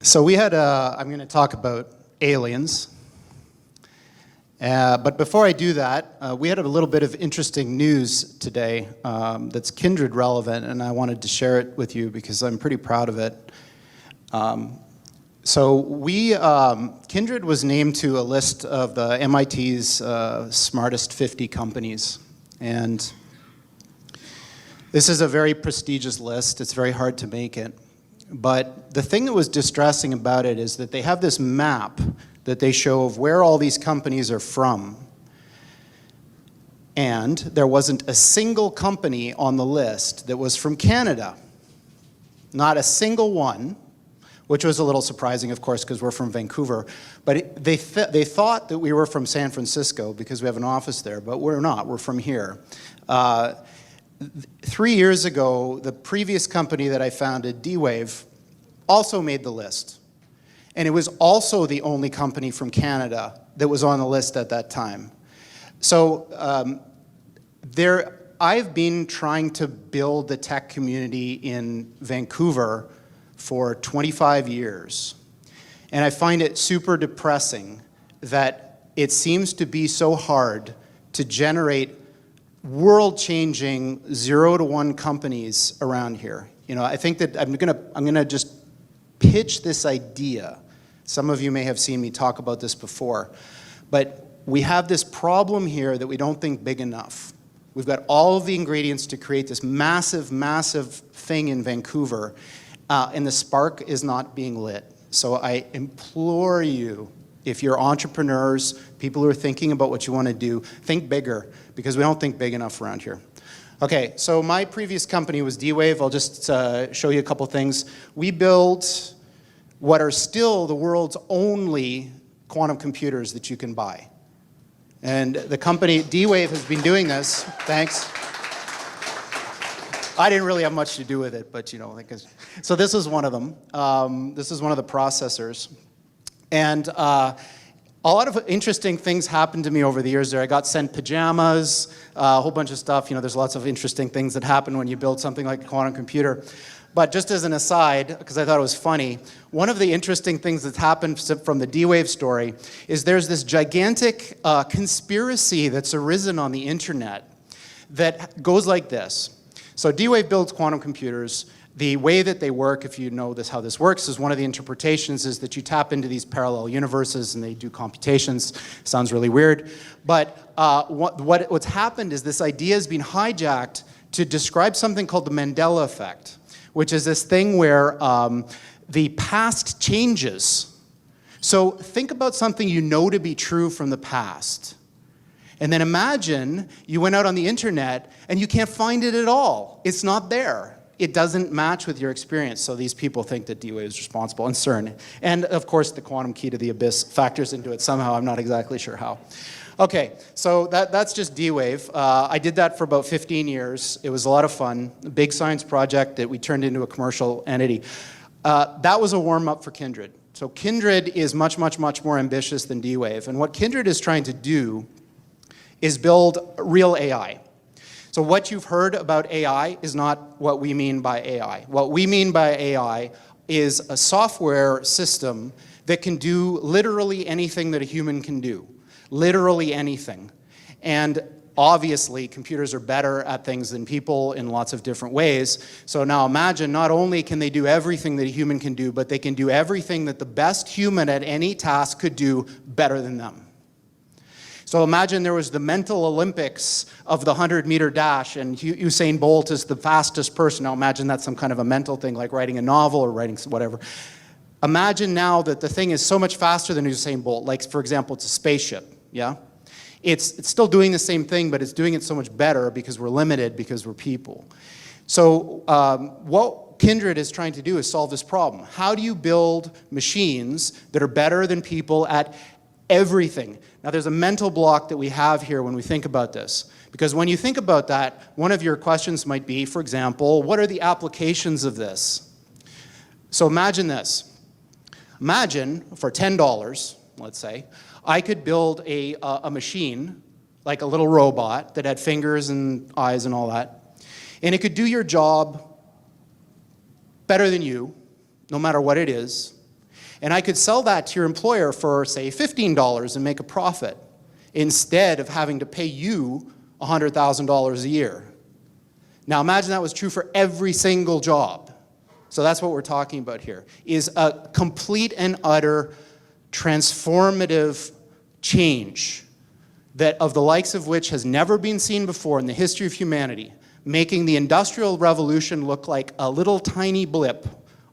So I'm going to talk about aliens. But before I do that, we had a little bit of interesting news today that's Kindred relevant, and I wanted to share it with you because I'm pretty proud of it. Kindred was named to a list of the MIT's smartest 50 companies. And this is a very prestigious list. It's very hard to make it. But the thing that was distressing about it is that they have this map that they show of where all these companies are from. And there wasn't a single company on the list that was from Canada. Not a single one, which was a little surprising, of course, because we're from Vancouver. But they thought that we were from San Francisco because we have an office there, but we're not. We're from here. 3 years ago, the previous company that I founded, D-Wave, also made the list. And it was also the only company from Canada that was on the list at that time. So I've been trying to build the tech community in Vancouver for 25 years. And I find it super depressing that it seems to be so hard to generate world-changing 0 to 1 companies around here. You know, I think that I'm gonna just pitch this idea. Some of you may have seen me talk about this before, but we have this problem here that we don't think big enough. We've got all of the ingredients to create this massive, massive thing in Vancouver, and the spark is not being lit. So I implore you, if you're entrepreneurs, people who are thinking about what you want to do, think bigger, because we don't think big enough around here. Okay, so my previous company was D-Wave. I'll just show you a couple things. We built what are still the world's only quantum computers that you can buy. And the company, D-Wave, has been doing this. Thanks. I didn't really have much to do with it, but you know, so this is one of them. This is one of the processors. And a lot of interesting things happened to me over the years there. I got sent pajamas, a whole bunch of stuff. You know, there's lots of interesting things that happen when you build something like a quantum computer. But just as an aside, because I thought it was funny, one of the interesting things that's happened from the D-Wave story is there's this gigantic conspiracy that's arisen on the internet that goes like this. So D-Wave builds quantum computers. The way that they work, if you know how this works, is one of the interpretations is that you tap into these parallel universes and they do computations. Sounds really weird. But what's happened is this idea has been hijacked to describe something called the Mandela effect, which is this thing where the past changes. So think about something you know to be true from the past. And then imagine you went out on the internet and you can't find it at all. It's not there. It doesn't match with your experience. So these people think that D-Wave is responsible, and CERN. And of course, the quantum key to the abyss factors into it somehow. I'm not exactly sure how. Okay, so that's just D-Wave. I did that for about 15 years. It was a lot of fun. A big science project that we turned into a commercial entity. That was a warm-up for Kindred. So Kindred is much, much, much more ambitious than D-Wave. And what Kindred is trying to do is build real AI. So what you've heard about AI is not what we mean by AI. What we mean by AI is a software system that can do literally anything that a human can do. Literally anything. And obviously, computers are better at things than people in lots of different ways. So now imagine, not only can they do everything that a human can do, but they can do everything that the best human at any task could do better than them. So imagine there was the mental Olympics of the 100-meter dash, and Usain Bolt is the fastest person. Now imagine that's some kind of a mental thing, like writing a novel or writing whatever. Imagine now that the thing is so much faster than Usain Bolt. Like, for example, it's a spaceship, yeah? It's still doing the same thing, but it's doing it so much better because we're limited, because we're people. So what Kindred is trying to do is solve this problem. How do you build machines that are better than people at everything? Now there's a mental block that we have here when we think about this. Because when you think about that, one of your questions might be, for example, what are the applications of this? So imagine this. Imagine for $10, let's say, I could build a machine, like a little robot that had fingers and eyes and all that. And it could do your job better than you, no matter what it is. And I could sell that to your employer for, say, $15 and make a profit instead of having to pay you $100,000 a year. Now imagine that was true for every single job. So that's what we're talking about here, is a complete and utter transformative change that of the likes of which has never been seen before in the history of humanity, making the Industrial Revolution look like a little tiny blip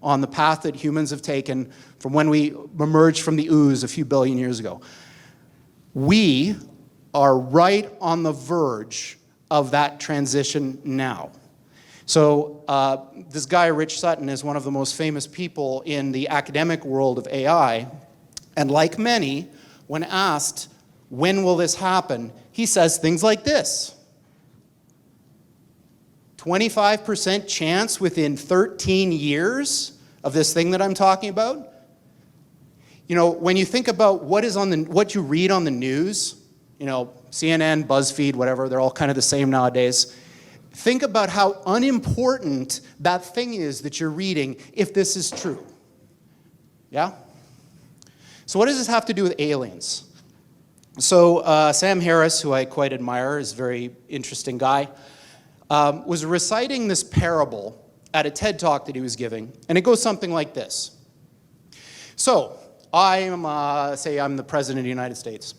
on the path that humans have taken from when we emerged from the ooze a few billion years ago. We are right on the verge of that transition now. So this guy, Rich Sutton, is one of the most famous people in the academic world of AI. And like many, when asked, when will this happen, he says things like this. 25% chance within 13 years of this thing that I'm talking about. You know, when you think about what you read on the news, you know, CNN, BuzzFeed, whatever, they're all kind of the same nowadays. Think about how unimportant that thing is that you're reading if this is true. Yeah? So what does this have to do with aliens? So Sam Harris, who I quite admire, is a very interesting guy, was reciting this parable at a TED Talk that he was giving, and it goes something like this. So, say I'm the President of the United States.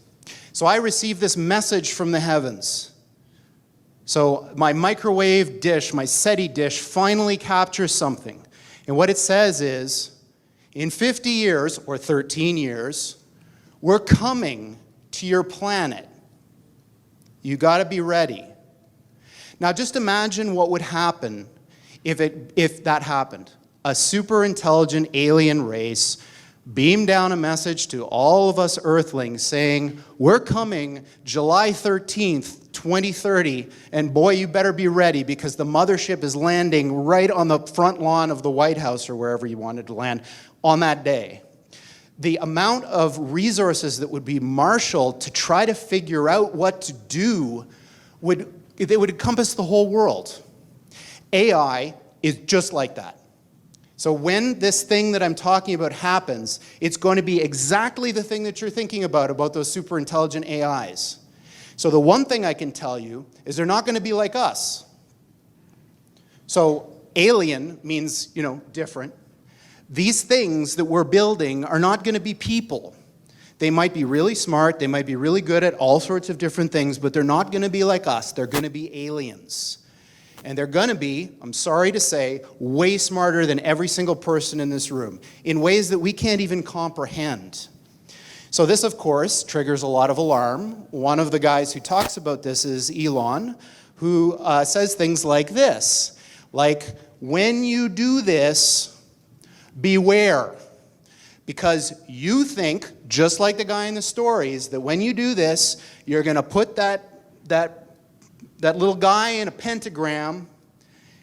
So I received this message from the heavens. So my microwave dish, my SETI dish, finally captures something. And what it says is, in 50 years, or 13 years, we're coming to your planet. You gotta be ready. Now just imagine what would happen if that happened. A super intelligent alien race beamed down a message to all of us Earthlings saying, we're coming July 13th, 2030, and boy, you better be ready because the mothership is landing right on the front lawn of the White House or wherever you wanted to land on that day. The amount of resources that would be marshaled to try to figure out what to do would encompass the whole world. AI is just like that. So when this thing that I'm talking about happens, it's going to be exactly the thing that you're thinking about those super intelligent AIs. So the one thing I can tell you is they're not going to be like us. So alien means, you know, different. These things that we're building are not going to be people. They might be really smart, they might be really good at all sorts of different things, but they're not going to be like us. They're going to be aliens. And they're going to be, I'm sorry to say, way smarter than every single person in this room in ways that we can't even comprehend. So this, of course, triggers a lot of alarm. One of the guys who talks about this is Elon, who says things like this, like, when you do this, beware. Because you think, just like the guy in the stories, that when you do this, you're going to put that little guy in a pentagram,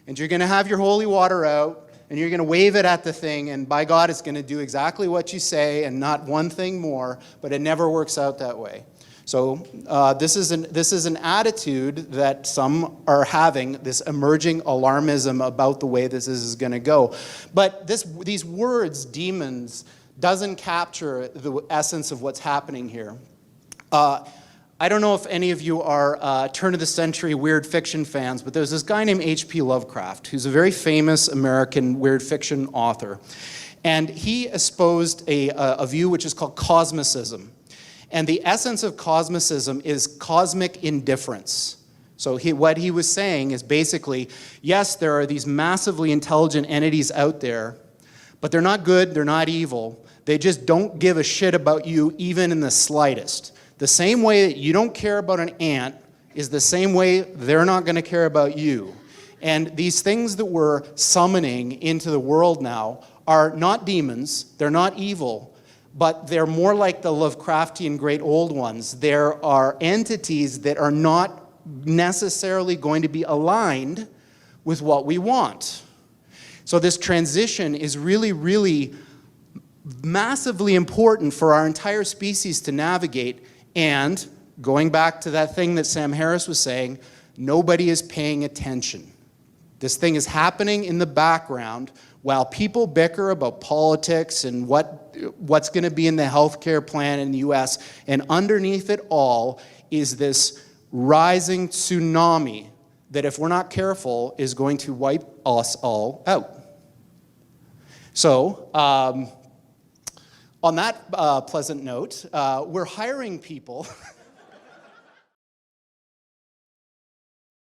and you're going to have your holy water out, and you're going to wave it at the thing, and by God, it's going to do exactly what you say and not one thing more, but it never works out that way. So this is an attitude that some are having, this emerging alarmism about the way this is going to go. But these words, demons, doesn't capture the essence of what's happening here. I don't know if any of you are turn-of-the-century weird fiction fans, but there's this guy named H.P. Lovecraft, who's a very famous American weird fiction author. And he espoused a view which is called cosmicism. And the essence of cosmicism is cosmic indifference. So what he was saying is basically, yes, there are these massively intelligent entities out there, but they're not good, they're not evil. They just don't give a shit about you even in the slightest. The same way that you don't care about an ant is the same way they're not going to care about you. And these things that we're summoning into the world now are not demons, they're not evil, but they're more like the Lovecraftian great old ones. There are entities that are not necessarily going to be aligned with what we want. So this transition is really, really massively important for our entire species to navigate. And going back to that thing that Sam Harris was saying, nobody is paying attention. This thing is happening in the background. while people bicker about politics and what's going to be in the healthcare plan in the US, and underneath it all is this rising tsunami that, if we're not careful, is going to wipe us all out. So, on that pleasant note, we're hiring people